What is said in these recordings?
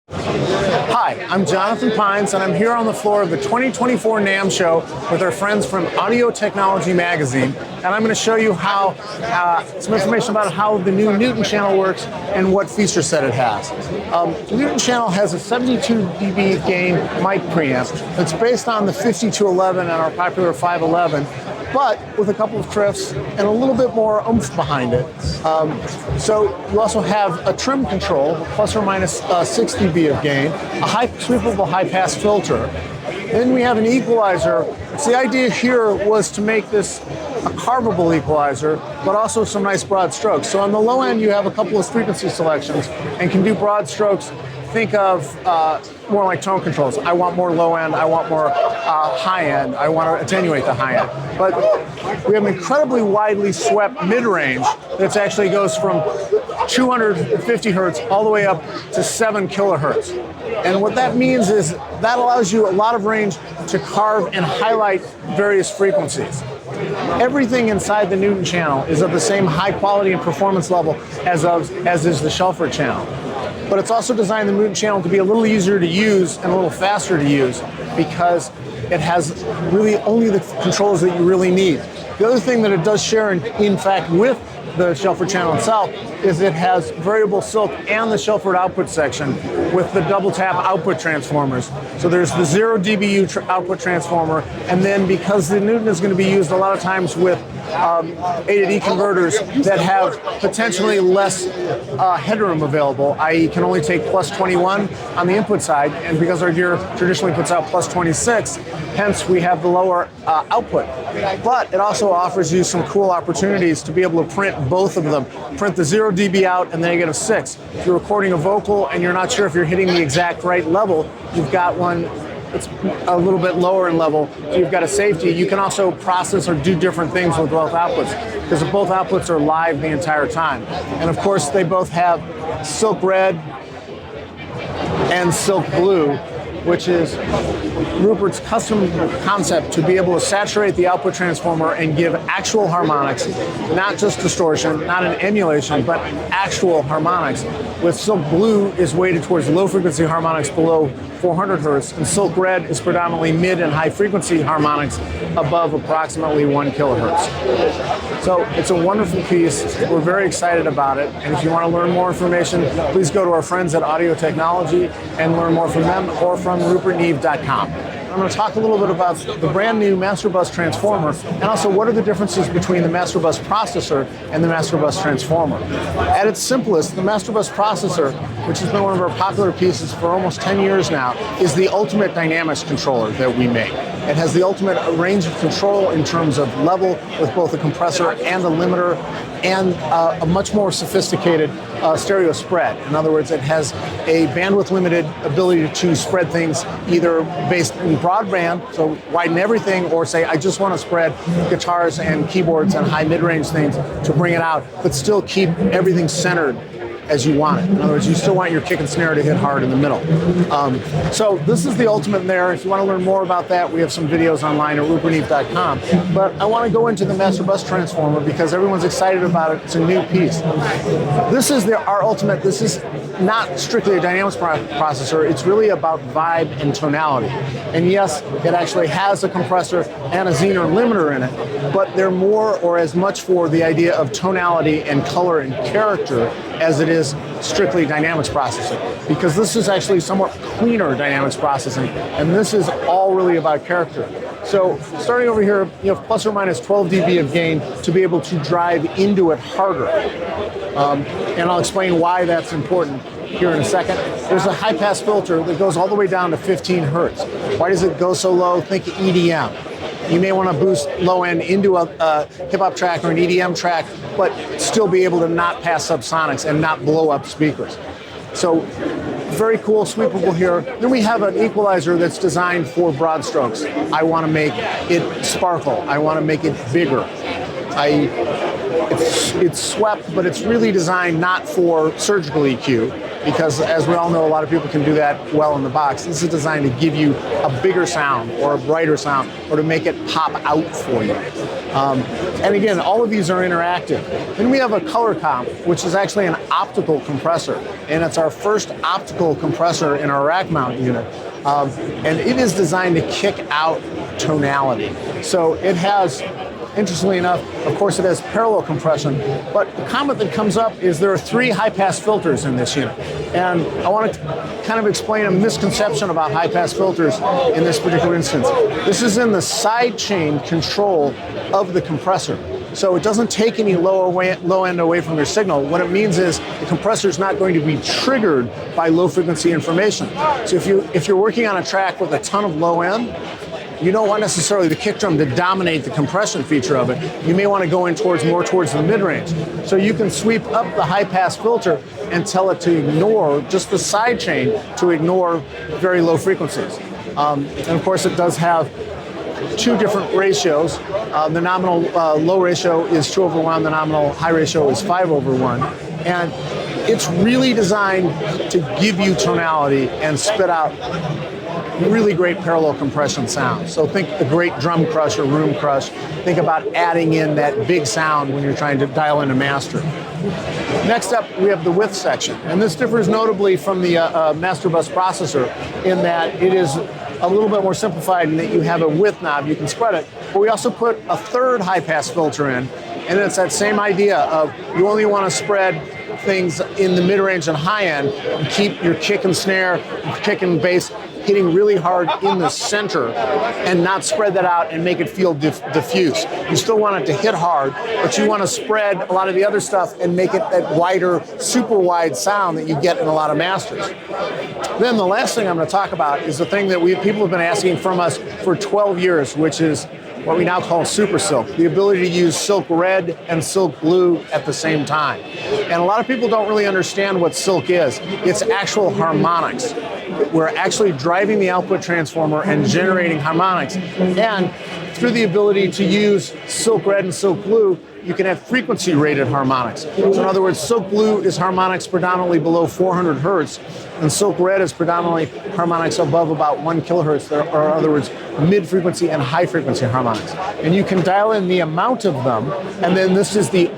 Hi, I'm Jonathon Pines, and I'm here on the floor of the 2024 NAMM show with our friends from Audio Technology magazine, and I'm going to show you how some information about how the new Newton channel works and what feature set it has. The Newton channel has a 72 dB gain mic preamp that's based on the 5211 and our popular 511, but with a couple of triffs and a little bit more oomph behind it. So you also have a trim control, plus or minus 6 dB of gain, a sweepable high-pass filter. Then we have an equalizer. So the idea here was to make this a carvable equalizer, but also some nice broad strokes. So on the low end, you have a couple of frequency selections and can do broad strokes. Think of more like tone controls. I want more low end, I want more high end, I want to attenuate the high end. But we have an incredibly widely swept mid-range that actually goes from 250 hertz all the way up to 7 kilohertz. And what that means is that allows you a lot of range to carve and highlight various frequencies. Everything inside the Newton channel is of the same high quality and performance level as is the Shelford channel. But it's also designed the Newton channel to be a little easier to use and a little faster to use because it has really only the controls that you really need. The other thing that it does share, in fact, with the Shelford channel itself is it has variable silk and the Shelford output section with the double tap output transformers. So there's the 0 dBu output transformer, and then because the Newton is going to be used a lot of times with A to D converters that have potentially less headroom available, i.e. can only take plus 21 on the input side, and because our gear traditionally puts out plus 26, hence we have the lower output. But it also offers you some cool opportunities to be able to print both of them. Print the 0 dB out and -6. If you're recording a vocal and you're not sure if you're hitting the exact right level, you've got one it's a little bit lower in level, so you've got a safety. You can also process or do different things with both outputs, because both outputs are live the entire time. And of course, they both have silk red and silk blue, which is Rupert's custom concept to be able to saturate the output transformer and give actual harmonics, not just distortion, not an emulation, but actual harmonics. With silk blue is weighted towards low frequency harmonics below 400 hertz, and silk red is predominantly mid and high frequency harmonics above approximately 1 kilohertz. So it's a wonderful piece. We're very excited about it. And if you want to learn more information, please go to our friends at Audio Technology and learn more from them or from RupertNeve.com. I'm going to talk a little bit about the brand new Master Bus Transformer and also what are the differences between the Master Bus Processor and the Master Bus Transformer. At its simplest, the Master Bus Processor, which has been one of our popular pieces for almost 10 years now, is the ultimate dynamics controller that we make. It has the ultimate range of control in terms of level with both a compressor and a limiter, and a much more sophisticated stereo spread. In other words, it has a bandwidth limited ability to spread things either based in broadband, so widen everything, or say I just want to spread guitars and keyboards and high mid-range things to bring it out, but still keep everything centered as you want it. In other words, you still want your kick and snare to hit hard in the middle. So this is the ultimate there. If you want to learn more about that, we have some videos online at RupertNeve.com. But I want to go into the Master Bus Transformer because everyone's excited about it. It's a new piece. This is our ultimate. This is not strictly a dynamics processor. It's really about vibe and tonality. And yes, it actually has a compressor and a Zener limiter in it, but they're more or as much for the idea of tonality and color and character as it is strictly dynamics processing, because this is actually somewhat cleaner dynamics processing, and this is all really about character. So starting over here, you have plus or minus 12 dB of gain to be able to drive into it harder. And I'll explain why that's important here in a second. There's a high-pass filter that goes all the way down to 15 hertz. Why does it go so low? Think EDM. You may want to boost low end into a hip-hop track or an EDM track, but still be able to not pass subsonics and not blow up speakers. So very cool, sweepable here. Then we have an equalizer that's designed for broad strokes. I want to make it sparkle. I want to make it bigger. It's swept, but it's really designed not for surgical EQ, because as we all know, a lot of people can do that well in the box. This is designed to give you a bigger sound or a brighter sound or to make it pop out for you. And again, all of these are interactive. Then we have a color comp, which is actually an optical compressor. And it's our first optical compressor in our rack mount unit. And it is designed to kick out tonality. So it has, interestingly enough, of course it has parallel compression, but the comment that comes up is there are 3 high-pass filters in this unit. And I want to kind of explain a misconception about high-pass filters in this particular instance. This is in the side chain control of the compressor. So it doesn't take any low end away from your signal. What it means is the compressor is not going to be triggered by low frequency information. So if you're working on a track with a ton of low end, you don't want necessarily the kick drum to dominate the compression feature of it. You may want to go in more towards the mid-range. So you can sweep up the high-pass filter and tell it to ignore just the side chain, to ignore very low frequencies. And of course it does have 2 different ratios. The nominal low ratio is 2/1, the nominal high ratio is 5/1. And it's really designed to give you tonality and spit out really great parallel compression sound. So think a great drum crush or room crush. Think about adding in that big sound when you're trying to dial in a master. Next up, we have the width section. And this differs notably from the master bus processor in that it is a little bit more simplified in that you have a width knob, you can spread it. But we also put a 3rd high-pass filter in, and it's that same idea of you only want to spread things in the mid-range and high-end and keep your kick and snare, kick and bass hitting really hard in the center and not spread that out and make it feel diffuse. You still want it to hit hard, but you want to spread a lot of the other stuff and make it that wider, super wide sound that you get in a lot of masters. Then the last thing I'm going to talk about is the thing that people have been asking from us for 12 years, which is what we now call Super Silk, the ability to use Silk Red and Silk Blue at the same time. And a lot of people don't really understand what Silk is. It's actual harmonics. We're actually driving the output transformer and generating harmonics. And through the ability to use Silk Red and Silk Blue, you can have frequency rated harmonics. So in other words, Silk Blue is harmonics predominantly below 400 hertz, and Silk Red is predominantly harmonics above about 1 kilohertz, or in other words, mid-frequency and high-frequency harmonics. And you can dial in the amount of them, and then this is the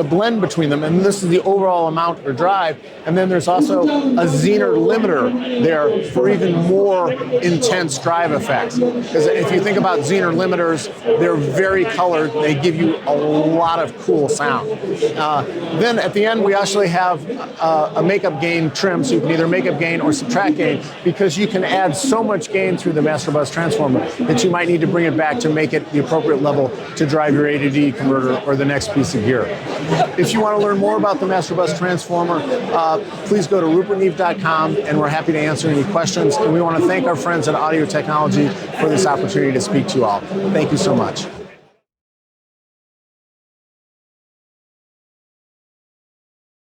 blend between them, and this is the overall amount or drive, and then there's also a Zener limiter there for even more intense drive effects. Because if you think about Zener limiters, they're very colored, they give you a lot of cool sound. Then at the end, we actually have a makeup gain trim, so you can either makeup gain or subtract gain, because you can add so much gain through the master bus transformer that you might need to bring it back to make it the appropriate level to drive your A to D converter or the next piece of gear. If you want to learn more about the master bus transformer, please go to rupertneve.com, and we're happy to answer any questions. And we want to thank our friends at Audio Technology for this opportunity to speak to you all. Thank you so much.